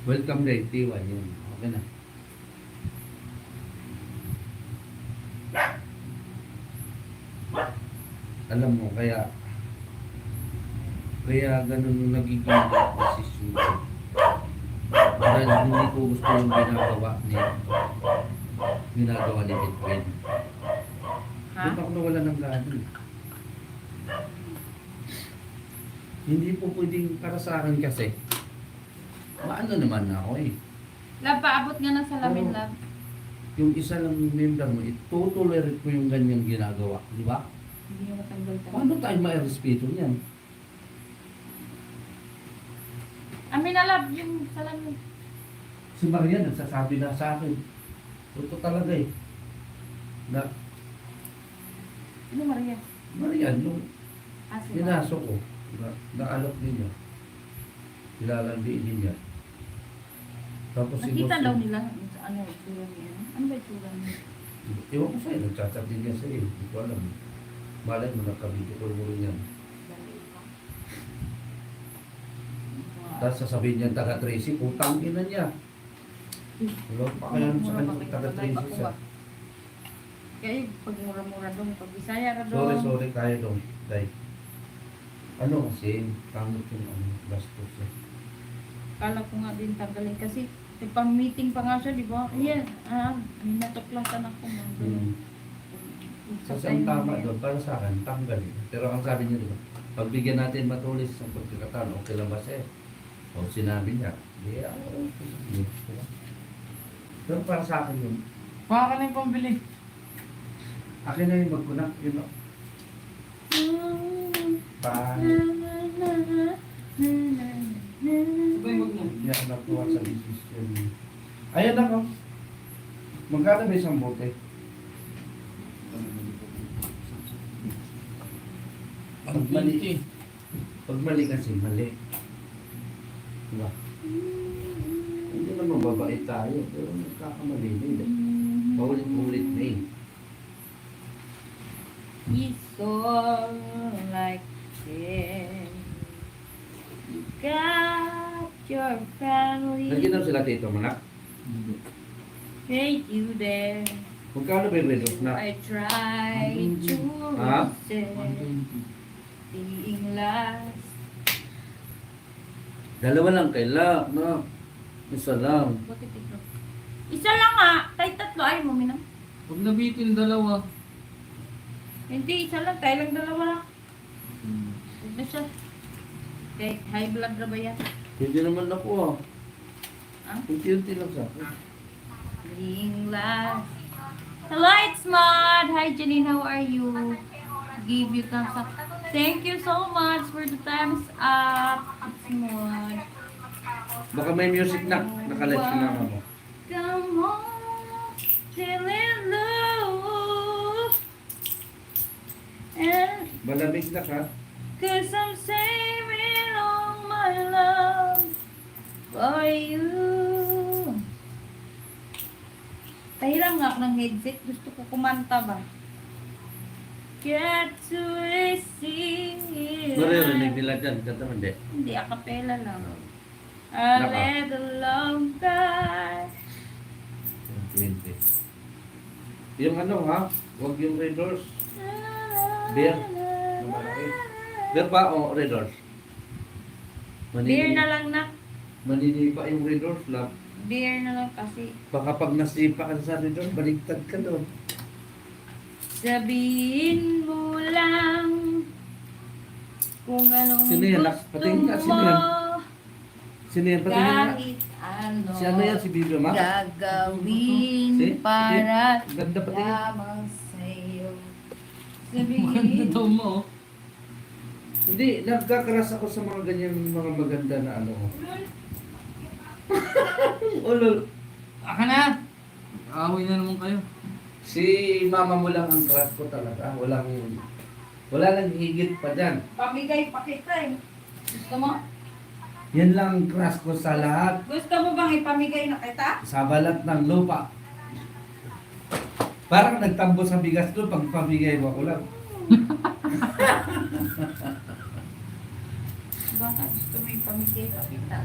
Welcome day, Tiwa. Yun. Okay na. Alam mo, kaya ganun nagiging posisyon ko. Dahil hindi ko gusto yung ginagawa ni Edwin. Ha? Doon ako nawala ng gano. Hindi po pwedeng para sa akin kasi. Maano naman ako eh. Lab, paabot nga ng salamin, Oo. lab. Yung isa lang member mo, itutolerate ko yung ganyang ginagawa. Di ba? Hindi mo matanggal Paano tayo ma-respeto niyan? Amin na, lab, yung salamin. Si Maria nagsasabi na sa akin. Ito talaga eh. Na, Ano, Maria? Maria, yung Ah, si pinaso ko, naalok ninyo. Nilalandiin niya. Tapos Nakita daw nila sa ano, itsura niya. Ano ba itsura niya? Ewan ko sa'yo, nagchat-chat din niya sa'yo. Hindi ko alam. Malay mo, nakabito ko rin yan. Tapos sasabihin niya taga Tracy, utang ina niya. Wala pa kaya sa kanya taga Tracy siya. Kaya pag mura-mura doon, pag Bisaya ra doon. Sorry, kaya dong. Dahil, ano kasi, tanggap yung bastos niya. Kala ko nga din tanggalin kasi pang meeting pa nga siya, di ba? Yan, natuklasan ako. Hmm. Kasi ang tama doon, para sa akin, tanggalin. Pero ang sabi niya doon, pagbigyan natin matulis sa pagkakataon, okay lang ba sa'yo? O sinabi niya, di ako, okay. Pero para sa akin yun, Baka ka na yung pambili. akin na yung magkunak, yun o. Pa, Sabay wag mo. hindi ako nakuha sa decision. Ayan ako. Magkano ba isang bote? Pag mali, pag mali kasi, mali. Diba? Hindi naman babae tayo, pero nagkakamali din eh. Paulit-ulit na eh. It's all like this. You got your family. Nagkita sila tito mo na? Hate you there. Magkano ba yung red rose na? I try to Ha? resist being last. Dalawa lang kaila, no? Isa lang. Bakit ito? Isa lang nga. Kahit tatlo ay mo minam. Huwag nabitin dalawa. Hindi, isa lang. Tayo lang dalawa lang. Huwag na siya. Okay, high blood na ba yan? Hindi naman ako ah. Ah? Unti-unti lang sa akin. Being last. Hello, it's Maud. Hi, Janine. How are you? Give you thumbs up. Thank you so much for the thumbs up. It's Maud. Baka may music na. Nakalit ka na mo. Come on, till it low. And Malamig na ka. cause I'm saving all my love for you. Pahiram nga ako ng headset. Gusto ko kumanta ba? Get to receive it. Maririnig nila dyan. Kanta mo, hindi. Hindi, acapella lang. A Naka. little longer. 20. Yung ano ha? Huwag yung red doors. Beer. Beer pa o red doors? Beer na lang na. Maninipa yung red doors lang. Beer na lang kasi. Baka pag nasipa ka sa red doors, baligtad ka doon. Sabihin mo lang kung anong Sino yan? gusto Patingin ka, sino mo. yan? Sino yan? Patingin nga. Kahit ano. Si ano yan? Si Biblia Ma? Gagawin Si? para Ganda patingin. lamang sa'yo. Maganda Sabihin daw mo. Hindi, nagkakaras ako sa mga ganyan mga maganda na ano. Ulol. Aka na! Away na naman kayo. Si mama mo lang ang crush ko talaga. Wala lang higit pa dyan. pamigay pa kita eh. Gusto mo? Yan lang ang crush ko sa lahat. Gusto mo bang ipamigay na kita? Sa balat ng lupa. Parang nagtambo sa bigas doon pag pamigay mo ako lang. Baka gusto mo ipamigay pa kita.